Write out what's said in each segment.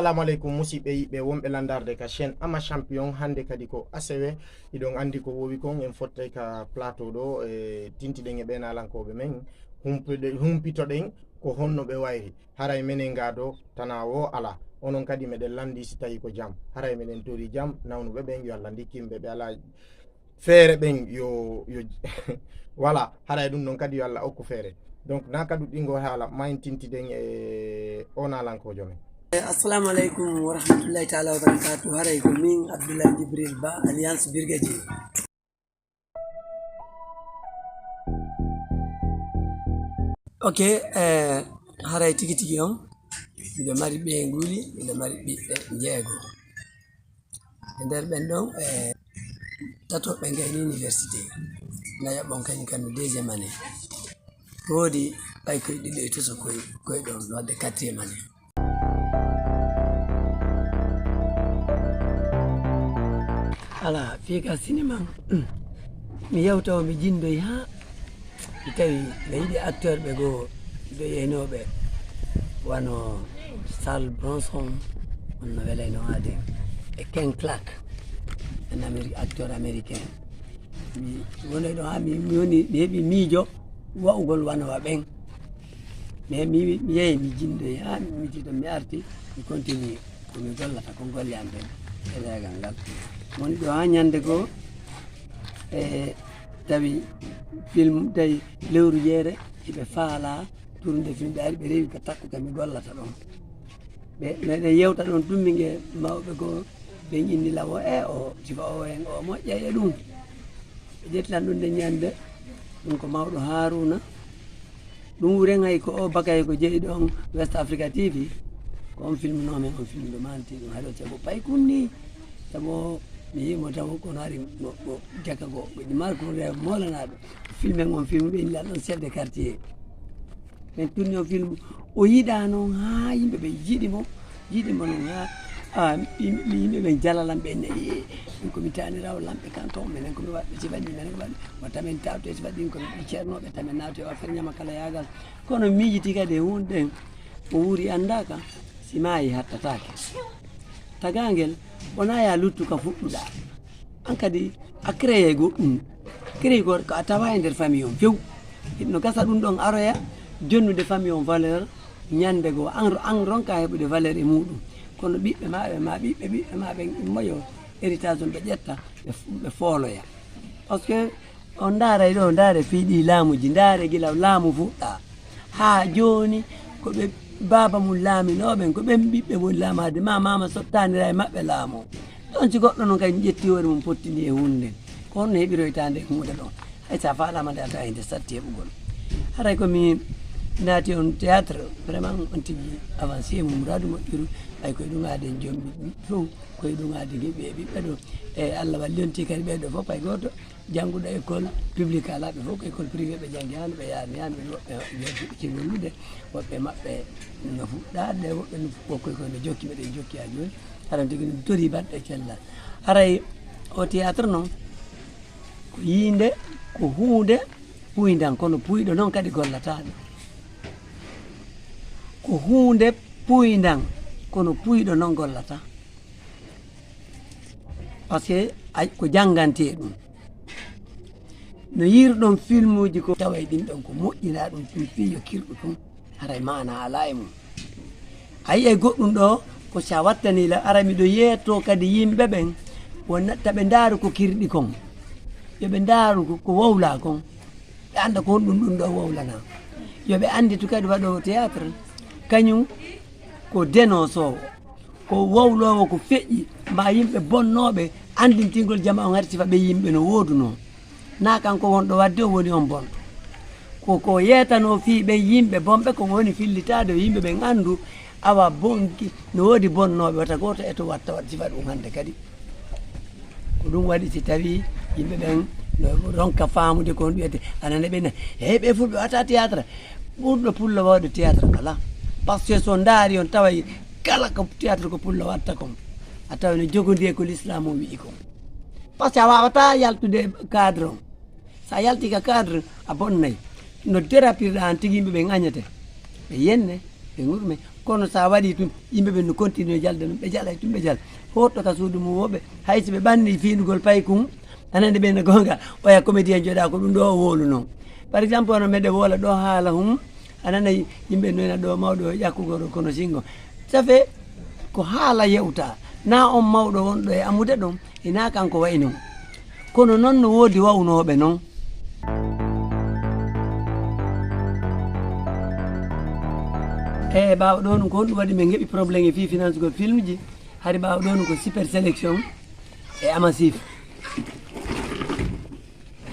assalamu alaikum musidɓe yiɓɓe wonɓe landarde ka chaîne ama champion hande kadi ko asewe iɗon andi ko wowi kon en fottay ka plateau ɗo e tintiɗen e ɓenalankoɓe men humpitoɗen ko honno ɓe wayri haray menen gado tana wo ala onon kadi meɗen landi si tawi ko jaam haray meɗen tori jaam nawnuɓe ɓen yo Allah dikkimɓe ɓe ala feere ɓen yo voilà haray ɗum noon kadi yo Allah okku feere donc na kadu ɗingo haala mayin tintiɗen e onalankojo men. Assalamu alaikum wa rahmatullahi ta'ala wa barakatuh. Haray ko min Abdoulaye Djibril Ba Alliance Brigadier. Ok, haray tigi on miɗo mari ɓe nguli miɗo mari ɓiɓɓe jeego e nder ɓen ɗon tatoɓe gayni université naya ɓon kañum kamɓe deuxiéme année woodi ɓay koye ɗiɗo e toso koye ɗon wadde quatriéme année. Ala fiika cinéma mi yewtawo mi jindoy ha mi tawi mi yiɗi acteur ɓe goo ɓe yeynoɓe wano Charles Bronson onno welayno haade e Ken Clark en acteur américain mi woni ɗo ha mi woni mi heeɓi miijo wawgol wanowa ɓen mi yeehi mi jindoy ha mi tiɗo mi arti mi continue komi gollata ko golle am ɓen e leegal ngal woni ɗo ha ñande goo e tawi film tawi lewru jeere eɓe faala tournude film ɓe ari ɓe rewi ko takko kami gollata ɗon ɓe meɗen yewta ɗon tummingue mawɓe goo ɓe inni lawo o sifa o en o moƴƴa e ɗum ɓe ƴettilan ɗum nde ñande ɗum ko mawɗo Haruna ɗum wuren hay ko o bakay ko jeeyi ɗon West Africa TV ko on film nomen on film ɗo manti ɗum haɗo cabo pay kunni sabo mi yimo taw kono ari mo jaka go ɓe markude molanaɗo film en on film ɓe illa ɗon chef de quartier men tourni o film o yiɗa noon ha yimɓe ɓe jiiɗimo noon ha yimɓe ɓe jalalam ɓe nayi ɗum komi tanirawo lamɓe kanton minen komi waɗɓe sifaɗi minen ko waɗi wattamen tawte sifaɗin komi ɗi ceernoɓe tamen nawte o affaire ñama kala yagal kono miijiti kadi e hunde ɗen o wuuri andaka si maayi hattatake tagangel wona ya luttu ka fuɗɗuɗa an kadi a créé goɗɗum créé ko a tawa e nder famille on few no gasa ɗum ɗon aroya jonnude famille on valeur ñande goo an ronka heɓude valeur e muɗum kono ɓiɓɓe maɓe ɓen immoyo héritage on ɓe ƴetta ɓe fooloya par ce que on daaray ɗo daare fiiɗi laamuji daare gila laamu fuɗɗa ha joni koɓe baba mum laaminoɓen ko ɓen ɓiɓɓe woni laamade mama sottanira e maɓɓe laamu ɗon si goɗɗo noon kadi ƴetti hoore mum pottini e hunde ko honno heɓiroytande hunde ɗon hay sa faalama nde a tawa hende satti heɓugol haray komi naati on théâtre vraiment on tigui avancé mum radu moƴƴuru ɓay koye ɗumade jombi fof koye ɗumade ɓe ɓiɓɓe ɗo e Allah wallionti kadi ɓeɗo fof hay goto jangguɗo école publique alaɓe fof ko école privé ɓe janggi hano ɓe yaani ɓe woɓɓe cegollude woɓɓe maɓɓe no fuɗɗade woɓɓe wokkoy koyno jokki meɗen jokki ha joni haɗan tigui ɗum tori baɗɗe cellal haray o théâtre noon ko yiinde ko hunde puydan kono puyɗo noon kadi gollataɗo ko hunde puydan kono puyɗo noon gollata par ce que ko jangante ɗum no yirɗon film uji ko tawa ɗin ɗon ko moƴƴina ɗum ɗum fiyo kirɗo ɗum haray mana ala e mum a yi'ay goɗɗum ɗo ko sa wattanila ara miɗo yetto kadi yimɓe ɓen wonnatta ɓe ndaaru ko kirɗi kon yoɓe ndaaru ko wowla kon ɓe anda ko honɗum ɗum ɗo wowlana yoɓe anditu kadi waɗowo théâtre kañum ko dénonçowo ko wowlowo ko feƴƴi ma yimɓe bonnoɓe andintingol jama on hari sifa ɓe yimɓe no woduno na kanko wonɗo wadde o woni on bonɗo ko yetano fiiɓe yimɓe bonɓe ko woni fillitade yimɓe ɓen andu awa bonki no woodi bonnoɓe wata goto eto watta waɗ sifa ɗum hande kadi ko ɗum waɗi si tawi yimɓe ɓen no ronka famude ko wiyete anane ɓe hey ɓe fulɓe watta théâtre ɓurɗo pullo wawde théâtre ala par ce que so daari on tawa kala ko théâtre ko pullo watta kon a tawa no jogodi e ko l'islam o wi'i kon par ce que a wawata yaltude cadre on sa yalti ka cadre a bonnay no dérapirɗa an tigui yimɓe ɓe ŋañete ɓe yenne ɓe gurme kono sa waɗi tum yimɓe ɓe no continue jalde ɗum ɓe jala tum ɓe jala hoɗɗo ka suudu mum woɓe hayso ɓe ɓanni fiinugol pay kum anande ɓe no gonga oya comédien joɗa ko ɗum ɗo o wolu noon par exemple ono meɗe wola ɗo haala hum anana yimɓe noyna ɗo mawɗo ƴakkugoɗo kono singo ça fait ko haala yewta na on mawɗo wonɗo e amude ɗon ina kanko wayi non kono noon no woodi wawnoɓe noon e ɓawa ɗo ɗum ko honɗum waɗi min heeɓi probléme e fi finance gol film ji hari ɓawa ɗo ɗum ko super sélection e amassif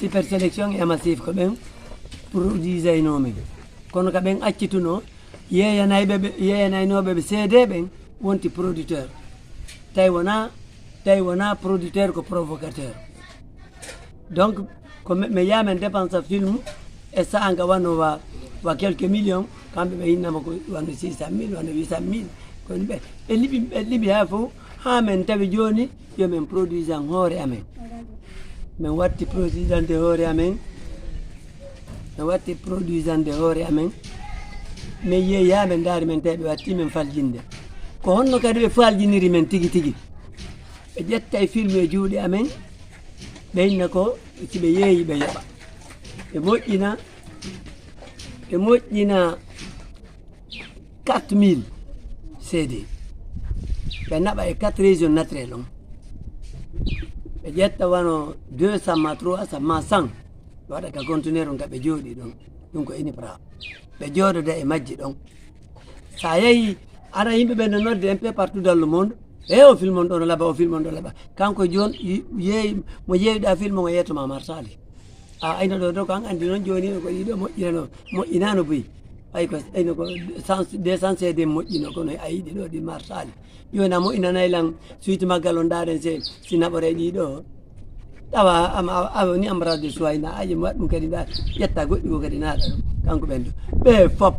super sélection e amassif ko ɓen produisaynomin kono ka ɓen accituno yeeyanaynoɓe ɓe cd ɓen wonti producteur tawi wona producteur ko provocateur donc ko mi yamen dépense film e sanga wano wa quelques millions kamɓe ɓe hinnama ko wano 600 000 wano 800 000 kono ɓe liɓi ha fof ha men tawi joni yomin produisan hoore amen min watti produisande hoore amen min yeeyaɓe daari men tawi ɓe watti min faljinde ko honno kadi ɓe faljiniri men tigui tigui ɓe ƴetta e film e juuɗe amen ɓe hinna ko siɓe yeeyi ɓe yoɓa ɓe moƴƴina 4000 cd ɓe naɓa e 4 région naturel on ɓe ƴetta wano 200 ma 300 ma 100 ɓe waɗa ka conteneur on ka ɓe jooɗi ɗon ɗum ko inipra ɓe jooɗoda e majji ɗon sa yeehi ara yimɓe ɓe no nodde un peu partout dans le monde o film on ɗo no laɓa o film on ɗo laɓa kanko joni yeeyi mo yeewiɗa film on o yettoma marsali a ayno ɗo ko an andi noon joni ko yiɗo moƴƴinano boyi ay ko ayno ko 200 cd moƴƴino kono a yiɗi ɗo ɗi marsali joni a moƴƴinanayi lan suite maggal on daaren si naɓore ɗiɗo tawa ni ambrade suwayna aji mi waɗ ɗum kadi ɗa ƴetta goɗɗi ko kadi naɗa ɗum kanko ɓen ɗo ɓe fop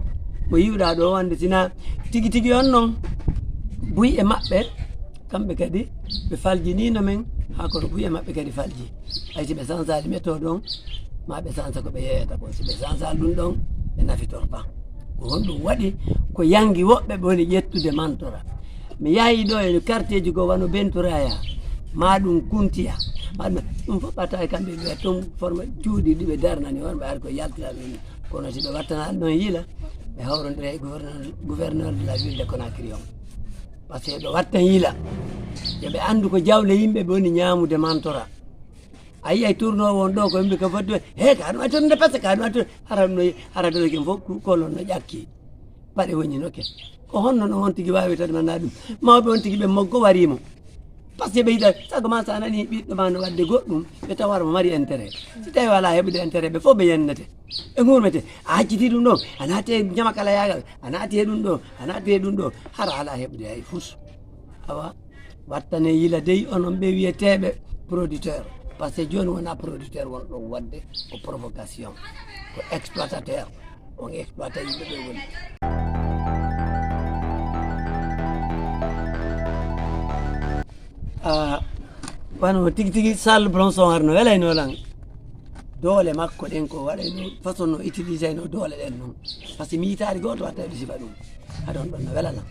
mo yiwɗa ɗo wande sina tigui tigui on noon buy e maɓɓe kamɓe kadi ɓe faljinino men ha kono buy e maɓɓe kadi falji hay si ɓe sansali méthode on ma ɓe sansa ko ɓe yeyata ko si ɓe sansali ɗum ɗon ɓe nafitorta ko honɗum waɗi ko yangi woɓɓe ɓe woni ƴettude mantora mi yahi ɗo e quartier ji ko wano bentoraya ma ɗum kuntiya ɗum fof ɓatta e kamɓe ɓe toon forme cuuɗi ɗi ɓe darnani on ɓe ari ko yaltiraɓe ni kono si ɓe wattanaɗ ɗon yiila ɓe hawrodira e gouverneur de la ville de Conakry on par ce que ɓe watta yiila yoɓe andu ko jawle yimɓe ɓe woni ñamude mantora a yi ay tournowo on ɗo ko yimɓe ko fodde ka ɗum attonde pasque ka ɗum attonde hara ɗo ken fof kolon no ƴakki paɗe woñinoke ko honno no on tigui wawi tade manna ɗum mawɓe on tigui ɓe moggo warimo par ce que ɓe yiɗa sago ma sa nani ɓiɗɗo ma no wadde goɗɗum ɓe tawara mo mari intérêt si tawi wala heɓude intérêt ɓe fof ɓe yennete ɓe gurmete a hacciti ɗum ɗo a naati e ñamakala yagal a naati e ɗum ɗo a naati e ɗum ɗo hara ala heɓude hay fus awa wattane yila dey onon ɓe wiyeteɓe producteur par ce que joni wona producteur won ɗon wadde ko provocation ko exploitateur on exploita yimɓe ɓe woni wano tigui tigui Charles Bronson arno welaynolan doole makko ɗen ko waɗayno façon no utilisé no doole ɗen noon par ce que mi yitari goto watta ɗo sifa ɗum aɗon ɗon no welana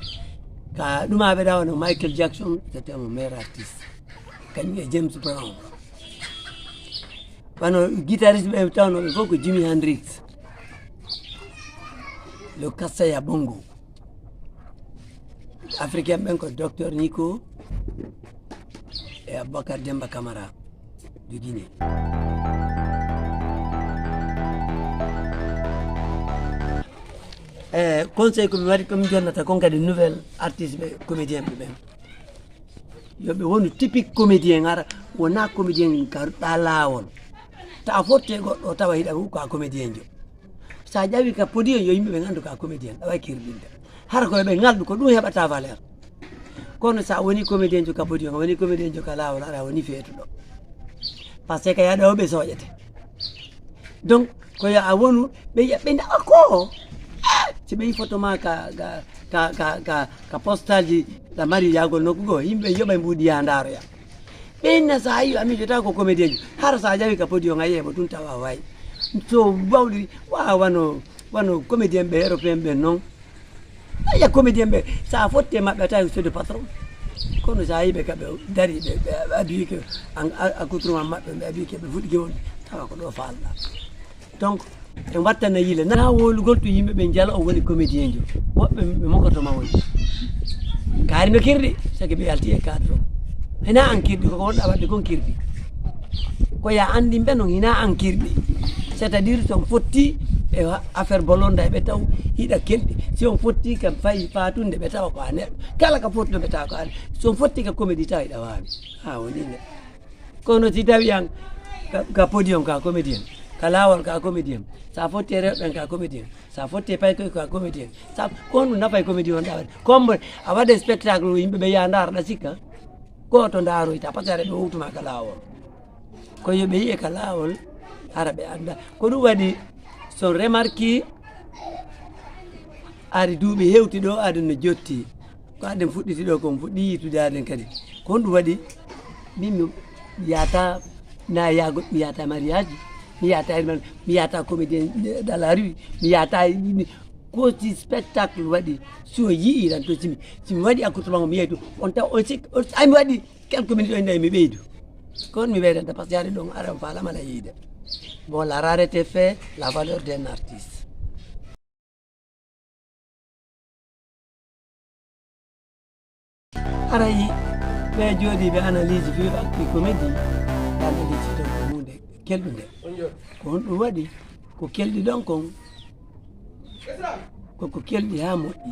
ka ɗumaɓe ɗa wano Michael Jackson c'était mon meilleur artiste kañum e James Brown wano guitariste ɓe tawnoɓe fof ko Jimi Hendrix le Kassaya Bongo africain ɓen ko docteur Nico e Aboubacar Demba Camara du Guinée conseil komi waɗi komi jonnata kon kadi nouvelle artiste ɓe comédien ɓe ɓen yoɓe wonu typique comédien ara wona comédien karuɗa lawol ta fotte goɗɗo tawa hiɗa ko a comédien jo sa ƴawi ka podi yo yimɓe ɓe gandu ka comédien ɗawa kirɗinde hara koye ɓe ngalɗu ko ɗum heɓata valeur kono sa woni comédien jo ka podi a woni comédien jo ka lawol aɗa woni feetuɗo par ce que yaɗa o ɓe soƴete donc koyo a wonu ɓe ndawa ko si ɓe yi photo ma ka postal ji ɗa mari yagol nokkugo yimɓe yoɓa mbuɗi ya daroya ɓenna sa yi ami jota ko comédien jo hara sa jawi ka podi o a yeeɓa ɗum tawa wayi so bawɗi wano comédien ɓe européen ɓe noon aya comédien ɓe sa fotte maɓɓe tawi so de patron kono sa yiɓe kaɓe dari ɓe abi que accoutrement maɓɓe ɓe abi que ɓe fuɗi gewon tawa ko ɗo falɗa donc en wattana yile na wolugol to yimɓe ɓe jala o woni comédien jo woɓɓe ɓe mokkotoma woni kaari no kirɗi saki ɓe yalti e cadre o hina an kirɗi koko wonɗa wadde kon kirɗi ko ya andi ɓe noon hina an kirɗi c' est à dire son fotti e affaire bolonda ɓe taw hiɗa kelɗi si on fotti kam fayi fatunde ɓe tawa ko a neɗɗo kala ka fottude ɓe tawa ko a son fotti ka comédie tawa hiɗa wawi ha woni ne kono si tawi an ka podium ka comédien ka lawol ka comédien sa fotti e rewɓen ka comédien sa fotti e paykoy ka comédien sa kon ɗum nafa e comédie on ɗa waɗi comme a waɗe spectacle o yimɓeɓe ya darɗa sikka goto daroyta par ce que aɗa ɓe howtuma ka lawol ko yoɓe yiye ka lawol hara ɓe anda ko ɗum waɗi son remarque ari duuɓi hewti ɗo aɗen no jotti ko aɗen fuɗɗiti ɗo kon fuɗɗi yitude aɗen kadi ko honɗum waɗi min mi yata na yago mi yata mariage mi yata mi yata comédien dans la rue mi yata kosi spectacle waɗi so yii tan to simi waɗi accoutrement o mi yeyto on taw on sik ami waɗi quelques minutes o nayi mi ɓeydu kon mi ɓeydanta par ce que yaade ɗon ara falamala yiide bon la rareté fait la valeur d'un artiste arayi ɓe jooɗi ɓe analyse fi comédie analyse ton ko hunde kelɗude ko honɗum waɗi ko kelɗi ɗon kon koko kelɗi ha moƴƴi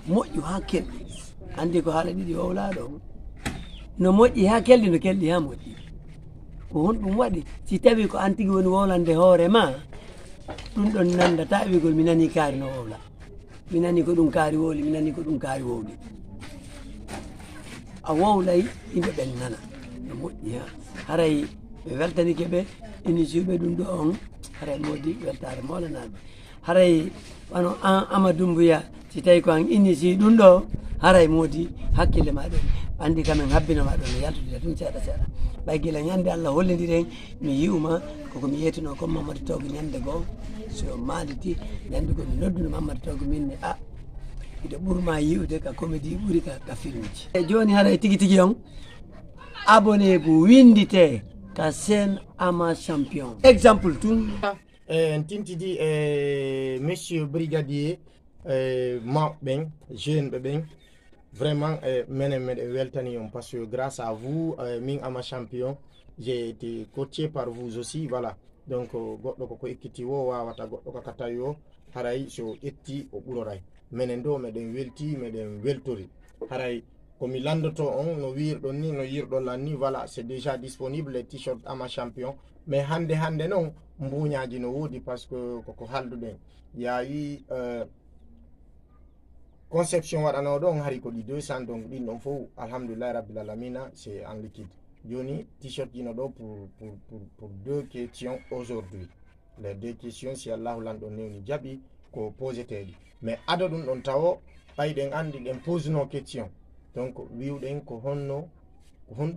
moƴƴu ha kelɗi andi ko haala ɗiɗi wowla ɗon no moƴƴi ha kelɗi no kelɗi ha moƴƴi ko honɗum waɗi si tawi ko an tigi woni wowlande hoore ma ɗum ɗon nandata wigol mi nani kaari no wowla mi nani ko ɗum kaari wowli mi nani ko ɗum kaari wowli a wowlay yimɓe ɓen nana no moƴƴi ha haray ɓe weltanike ɓe initiɓe ɗum ɗo on haray modi weltare molanaɓe haray wano Amadou Mbuya si tawi ko an initie ɗum ɗo haray modi hakkille ma ɗon andi kamen habbinoma ɗon no yaltudira tun seeɗa seeɗa ɓay gila ñande Allah hollidiren mi yiwma koko mi yeytuno comme Mamadou Togui ñande goo so maditi ñande goo mi nodduno Mamadou Togui minne a ide ɓurma yiwde ka comédie ɓuuri ka film ji e joni haray tigui tigui on abonné ko windite ka Sen Ama Champion exemple tun en tintidi monsieur brigadier mawɓe jeune ɓe ɓen vraiment menen meɗen weltani on parce que grâce à vous min Ama Champion j'ai été coaché par vous aussi voilà donc goɗɗo koko ekkiti o wawata goɗɗo kaka tawi o haray so ƴetti o ɓuroray menen ɗo meɗen welti meɗen weltori haray komi landoto on no wirɗon ni no yirɗon ni voilà c'est déjà disponible les t-shirt Ama Champion mais hande noon mbuñaji no woodi par ce que koko halduɗen yawi conception waɗano ɗon hari ko ɗi 200 donc ɗin ɗon fof alhamdoulillahi rabbil alamina c'est en liquide joni t-shirt ino ɗo pour deux questions aujourd'hui les deux questions si allahu lanɗo newni jaaɓi ko poseteɗi mais ado ɗum ɗon tawo ɓayɗen andi ɗen poseno question donc wiwɗen ko honɗum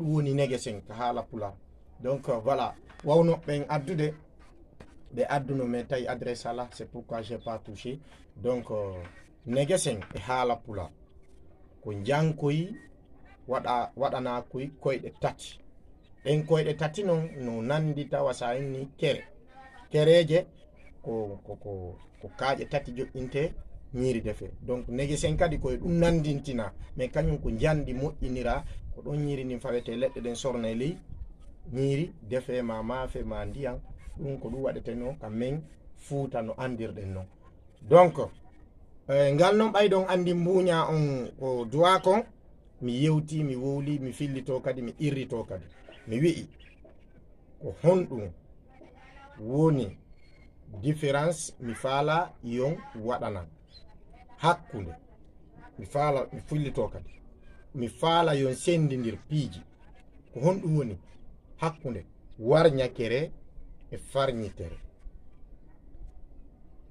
woni négesen ko haala pular donc voilà wawno ɓen addude ɓe adduno mais tawi adresse ala c'est pourquoi j'ai pas touché donc negesen e haala pular ko jankoyi waɗana koy koyɗe tati ɗen koyɗe tati noon no nandi tawa sa inni kereje ko kaaƴe tati joƴƴinte ñiiri defe donc negesen kadi koye ɗum nandintina mais kañum ko jandi moƴƴinira ko ɗon ñiiri ndin fawete leɗɗe ɗen sorna e ley ñiiri defe ma maafe ma ndiyam ɗum ko ɗum waɗete no kam men fuuta no andirɗen noon donc ngal noon ɓayɗon andi mbuña on ko duwa kon mi yewti mi wowli mi fillito kadi mi irrito kadi mi wi'i ko honɗum woni différence mi faala yon waɗanan hakkude mi faala mi fillito kadi mi faala yon sendidir piiji ko honɗum woni hakkude warñakere e farñitere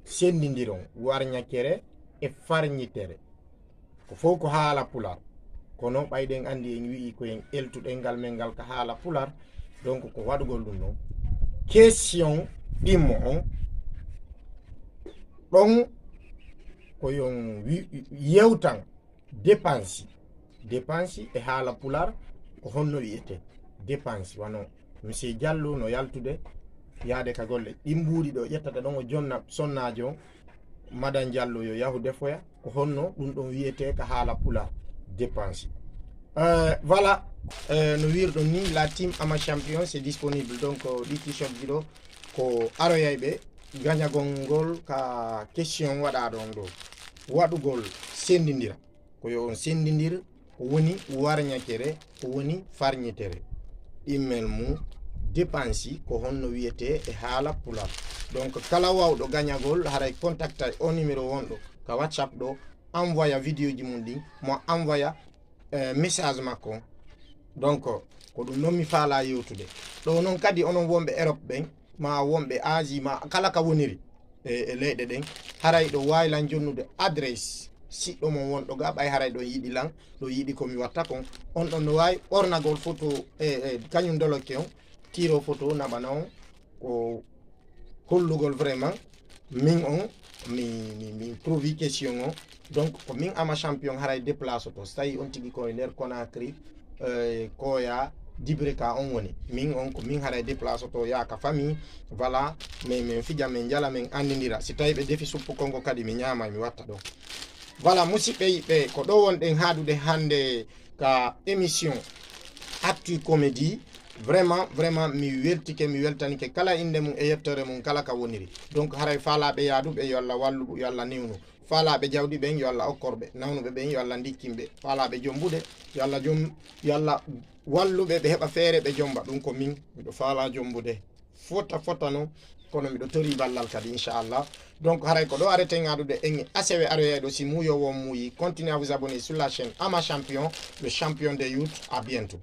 sendidiron warñakere e farñitere ko fof ko haala pular kono ɓayɗen andi en wi'i koyen eltuɗen ngal men ngal ko haala pular donc ko waɗugol ɗum ɗon question ɗimmo on ɗon ko yon yewtan dépense e haala pular ko honno wiyete dépense wano monsieur Diallo no yaltude yaade ka golle ɗimbuuɗi ɗo ƴettata ɗon o jonna sonnajo madan Diallo yo yahu defoya ko honno ɗum ɗon wiyete ka haala pular dépense. Voilà, no wirɗon ni la team Ama Champion c'est disponible donc ɗi t-shirt ji ɗo ko aroyayɓe gagnagol ngol ka question waɗa ɗon ɗo waɗugol sendidira ko yo on sendidir ko woni warñatere ko woni farñitere email mum dépense ko honno wiyete e haala pular. Donc kala wawɗo gagnagol haray contacta o numéro wonɗo ka WhatsApp ɗo envoya vidéo ji mum ɗin mo envoya message makko. Donc ko ɗum noon mi faala yewtude ɗo noon kadi onon wonɓe Europe ɓen ma wonɓe Asie ma kala ka woniri e leyɗe ɗen haray ɗo waylan jonnude adresse siɗɗo mon wonɗo ga ɓay haray ɗon yiɗi lan ɗo yiɗi komi watta kon on ɗon no wawi ɓornagol photo kañum dolokke on tiro photo naɓana on ko hollugol vraiment min on mi trouvi question o. Donc ko min Ama Champion haray déplace to so tawi on tigui koye nder Conakry koya Dibreka on woni min on ko min haray déplace to yaaka famille voilà min fija min jala min andidira si tawi ɓe defi suppu kongo kadi mi ñama mi watta ɗo. Voilà musidɓe yiɓɓe ko ɗo wonɗen haadude hande ka émission Actu Comédie. Vraiment mi weltike mi weltanike kala inde mum e yettere mum kala ka woniri. Donc haray faalaɓe yaaduɓe yo Allah wallu yo Allah niwnu, faalaɓe jawɗi ɓen yo Allah okkorɓe, nawnuɓe ɓen yo Allah dikkimɓe, faalaɓe jombude yo Allah walluɓe ɓe heɓa feere ɓe jomba. ɗum ko min miɗo faala jombude fota no kono miɗo tori ballal kadi inchallah. Donc haray ko ɗo arrêten adude en ACW aroyayɗo si muuyo won muuyi. Continuez à vous abonner sur la chaîne Ama Champion, le champion des youth. À bientôt.